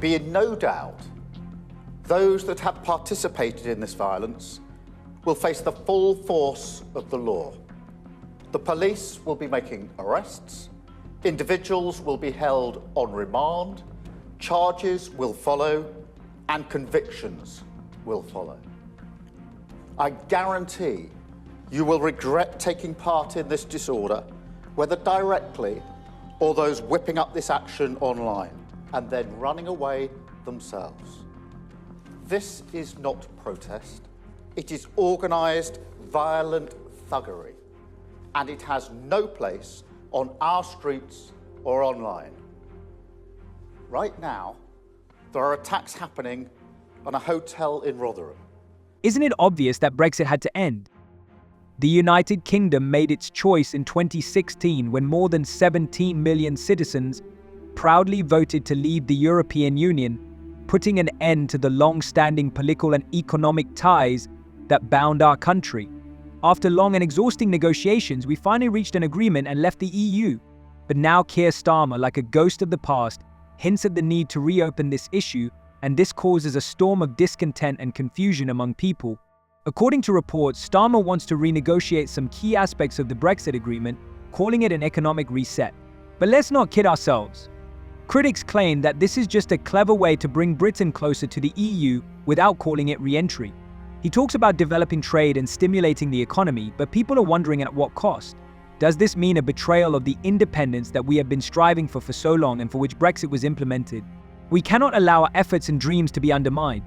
be in no doubt, those that have participated in this violence will face the full force of the law. The police will be making arrests, individuals will be held on remand, charges will follow, and convictions will follow. I guarantee you will regret taking part in this disorder, whether directly or those whipping up this action online and then running away themselves. This is not protest. It is organised, violent thuggery, and it has no place on our streets or online. Right now, there are attacks happening on a hotel in Rotherham. Isn't it obvious that Brexit had to end? The United Kingdom made its choice in 2016 when more than 17 million citizens proudly voted to leave the European Union, putting an end to the long-standing political and economic ties that bound our country. After long and exhausting negotiations, we finally reached an agreement and left the EU. But now Keir Starmer, like a ghost of the past, hints at the need to reopen this issue, and this causes a storm of discontent and confusion among people. According to reports, Starmer wants to renegotiate some key aspects of the Brexit agreement, calling it an economic reset. But let's not kid ourselves. Critics claim that this is just a clever way to bring Britain closer to the EU without calling it re-entry. He talks about developing trade and stimulating the economy, but people are wondering at what cost. Does this mean a betrayal of the independence that we have been striving for so long and for which Brexit was implemented? We cannot allow our efforts and dreams to be undermined.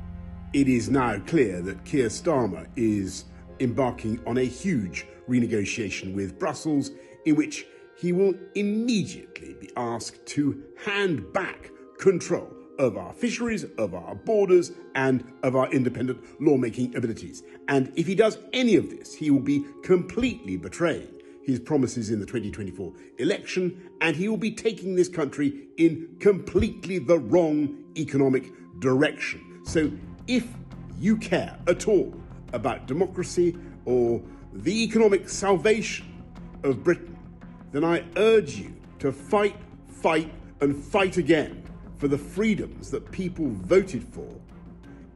It is now clear that Keir Starmer is embarking on a huge renegotiation with Brussels, in which he will immediately be asked to hand back control of our fisheries, of our borders, and of our independent lawmaking abilities. And if he does any of this, he will be completely betraying his promises in the 2024 election, and he will be taking this country in completely the wrong economic direction. So if you care at all about democracy or the economic salvation of Britain, then I urge you to fight, and fight again for the freedoms that people voted for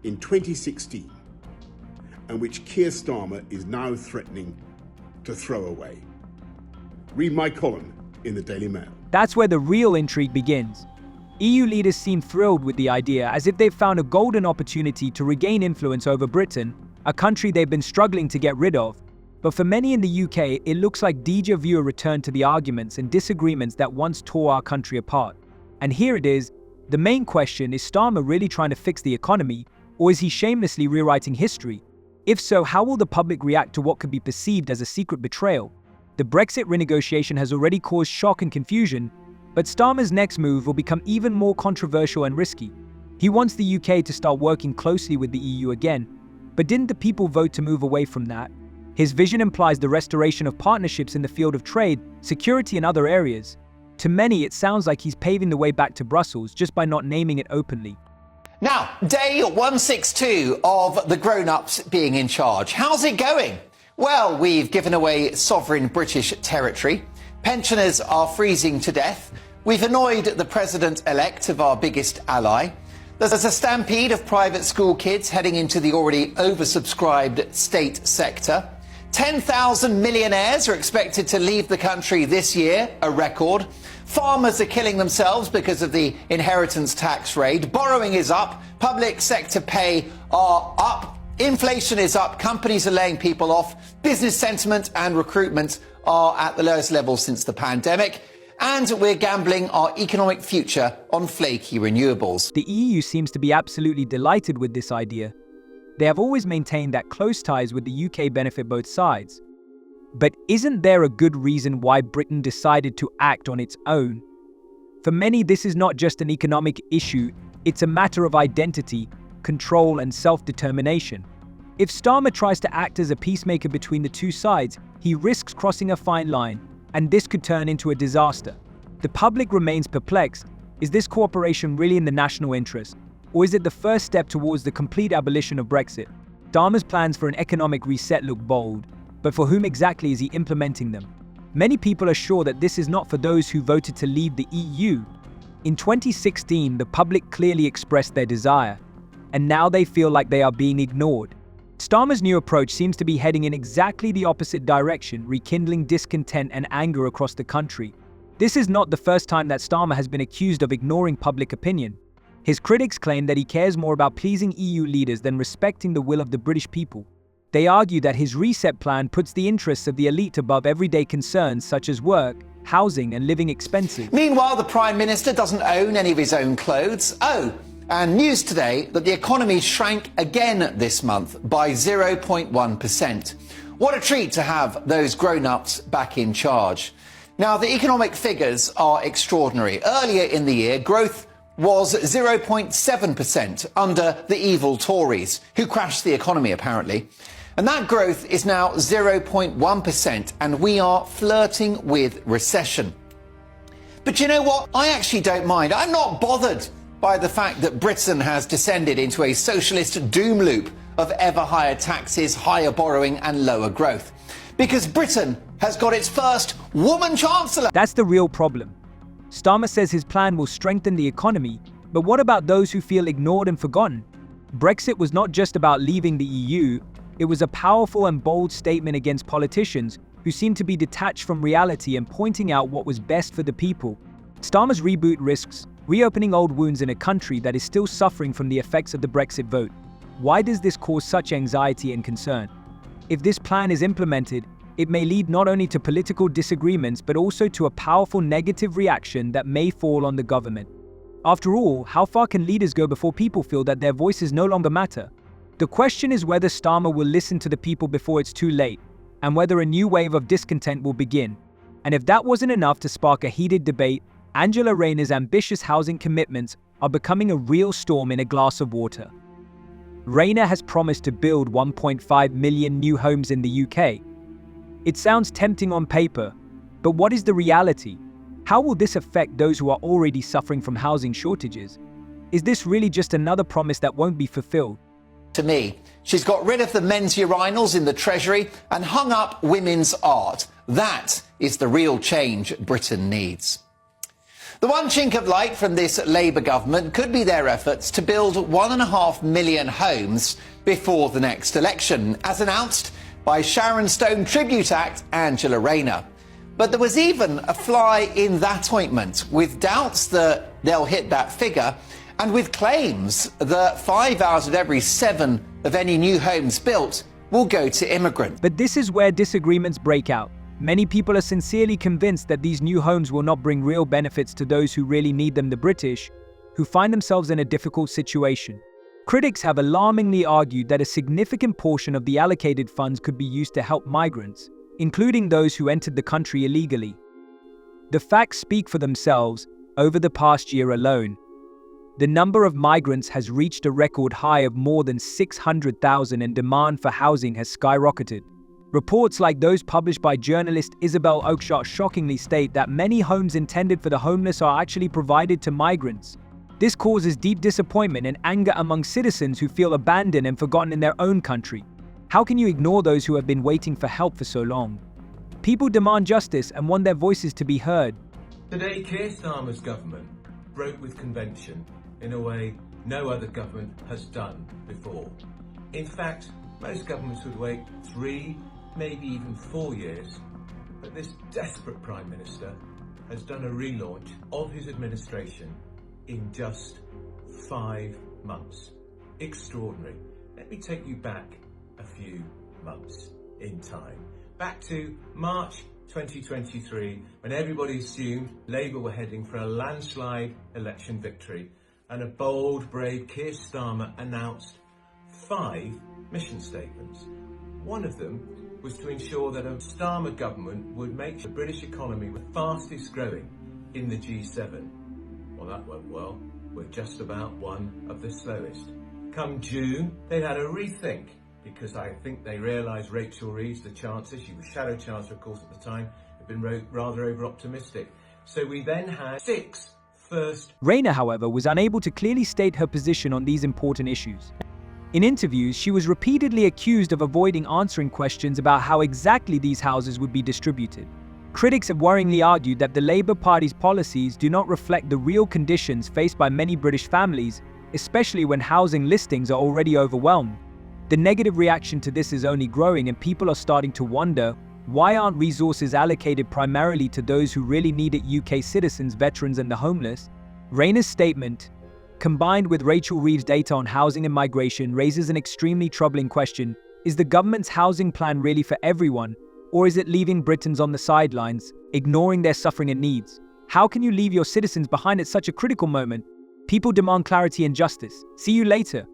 in 2016 and which Keir Starmer is now threatening to throw away. Read my column in the Daily Mail. That's where the real intrigue begins. EU leaders seem thrilled with the idea, as if they've found a golden opportunity to regain influence over Britain, a country they've been struggling to get rid of. But for many in the UK, it looks like déjà vu a return to the arguments and disagreements that once tore our country apart. And here it is. The main question is Starmer really trying to fix the economy, or is he shamelessly rewriting history? If so, how will the public react to what could be perceived as a secret betrayal? The Brexit renegotiation has already caused shock and confusion, but Starmer's next move will become even more controversial and risky. He wants the UK to start working closely with the EU again, but didn't the people vote to move away from that? His vision implies the restoration of partnerships in the field of trade, security, and other areas. To many, it sounds like he's paving the way back to Brussels just by not naming it openly. Now, day 162 of the grown-ups being in charge. How's it going? Well, we've given away sovereign British territory. Pensioners are freezing to death. We've annoyed the president-elect of our biggest ally. There's a stampede of private school kids heading into the already oversubscribed state sector. 10,000 millionaires are expected to leave the country this year, a record. Farmers are killing themselves because of the inheritance tax raid. Borrowing is up. Public sector pay are up. Inflation is up. Companies are laying people off. Business sentiment and recruitment are at the lowest level since the pandemic. And we're gambling our economic future on flaky renewables. The EU seems to be absolutely delighted with this idea. They have always maintained that close ties with the UK benefit both sides. But isn't there a good reason why Britain decided to act on its own? For many, this is not just an economic issue, it's a matter of identity, control, and self-determination. If Starmer tries to act as a peacemaker between the two sides, he risks crossing a fine line, and this could turn into a disaster. The public remains perplexed. Is this cooperation really in the national interest? Or is it the first step towards the complete abolition of Brexit? Starmer's plans for an economic reset look bold, but for whom exactly is he implementing them? Many people are sure that this is not for those who voted to leave the EU. In 2016, the public clearly expressed their desire, and now they feel like they are being ignored. Starmer's new approach seems to be heading in exactly the opposite direction, rekindling discontent and anger across the country. This is not the first time that Starmer has been accused of ignoring public opinion. His critics claim that he cares more about pleasing EU leaders than respecting the will of the British people. They argue that his reset plan puts the interests of the elite above everyday concerns such as work, housing, and living expenses. Meanwhile, the Prime Minister doesn't own any of his own clothes. Oh, and news today that the economy shrank again this month by 0.1%. What a treat to have those grown-ups back in charge. Now, the economic figures are extraordinary. Earlier in the year, growth was 0.7% under the evil Tories, who crashed the economy apparently. And that growth is now 0.1%, and we are flirting with recession. But you know what? I actually don't mind. I'm not bothered by the fact that Britain has descended into a socialist doom loop of ever higher taxes, higher borrowing and lower growth. Because Britain has got its first woman chancellor. That's the real problem. Starmer says his plan will strengthen the economy, but what about those who feel ignored and forgotten? Brexit was not just about leaving the EU, it was a powerful and bold statement against politicians who seemed to be detached from reality and pointing out what was best for the people. Starmer's reboot risks reopening old wounds in a country that is still suffering from the effects of the Brexit vote. Why does this cause such anxiety and concern? If this plan is implemented, it may lead not only to political disagreements but also to a powerful negative reaction that may fall on the government. After all, how far can leaders go before people feel that their voices no longer matter? The question is whether Starmer will listen to the people before it's too late, and whether a new wave of discontent will begin. And if that wasn't enough to spark a heated debate, Angela Rayner's ambitious housing commitments are becoming a real storm in a glass of water. Rayner has promised to build 1.5 million new homes in the UK. It sounds tempting on paper, but what is the reality? How will this affect those who are already suffering from housing shortages? Is this really just another promise that won't be fulfilled? To me, she's got rid of the men's urinals in the Treasury and hung up women's art. That is the real change Britain needs. The one chink of light from this Labour government could be their efforts to build 1.5 million homes before the next election, as announced by Sharon Stone tribute act Angela Rayner. But there was even a fly in that ointment, with doubts that they'll hit that figure, and with claims that 5 out of every 7 of any new homes built will go to immigrants. But this is where disagreements break out. Many people are sincerely convinced that these new homes will not bring real benefits to those who really need them, the British, who find themselves in a difficult situation. Critics have alarmingly argued that a significant portion of the allocated funds could be used to help migrants, including those who entered the country illegally. The facts speak for themselves. Over the past year alone, the number of migrants has reached a record high of more than 600,000, and demand for housing has skyrocketed. Reports like those published by journalist Isabel Oakeshott shockingly state that many homes intended for the homeless are actually provided to migrants. This causes deep disappointment and anger among citizens who feel abandoned and forgotten in their own country. How can you ignore those who have been waiting for help for so long? People demand justice and want their voices to be heard. Today, Keir Starmer's government broke with convention in a way no other government has done before. In fact, most governments would wait 3, maybe even 4 years. But this desperate Prime Minister has done a relaunch of his administration in just 5 months. Extraordinary. Let me take you back a few months in time. Back to March 2023, when everybody assumed Labour were heading for a landslide election victory, and a bold, brave Keir Starmer announced 5 mission statements. One of them was to ensure that a Starmer government would make the British economy the fastest growing in the G7. Well, that went well. We're just about one of the slowest. Come June, they had a rethink, because I think they realised Rachel Reeves, the Chancellor, she was Shadow Chancellor of course at the time, had been rather over-optimistic. So we then had 6 first. Rayner, however, was unable to clearly state her position on these important issues. In interviews, she was repeatedly accused of avoiding answering questions about how exactly these houses would be distributed. Critics have worryingly argued that the Labour Party's policies do not reflect the real conditions faced by many British families, especially when housing listings are already overwhelmed. The negative reaction to this is only growing, and people are starting to wonder, why aren't resources allocated primarily to those who really need it? UK citizens, veterans and the homeless? Rayner's statement, combined with Rachel Reeves' data on housing and migration, raises an extremely troubling question. Is the government's housing plan really for everyone, or is it leaving Britons on the sidelines, ignoring their suffering and needs? How can you leave your citizens behind at such a critical moment? People demand clarity and justice. See you later.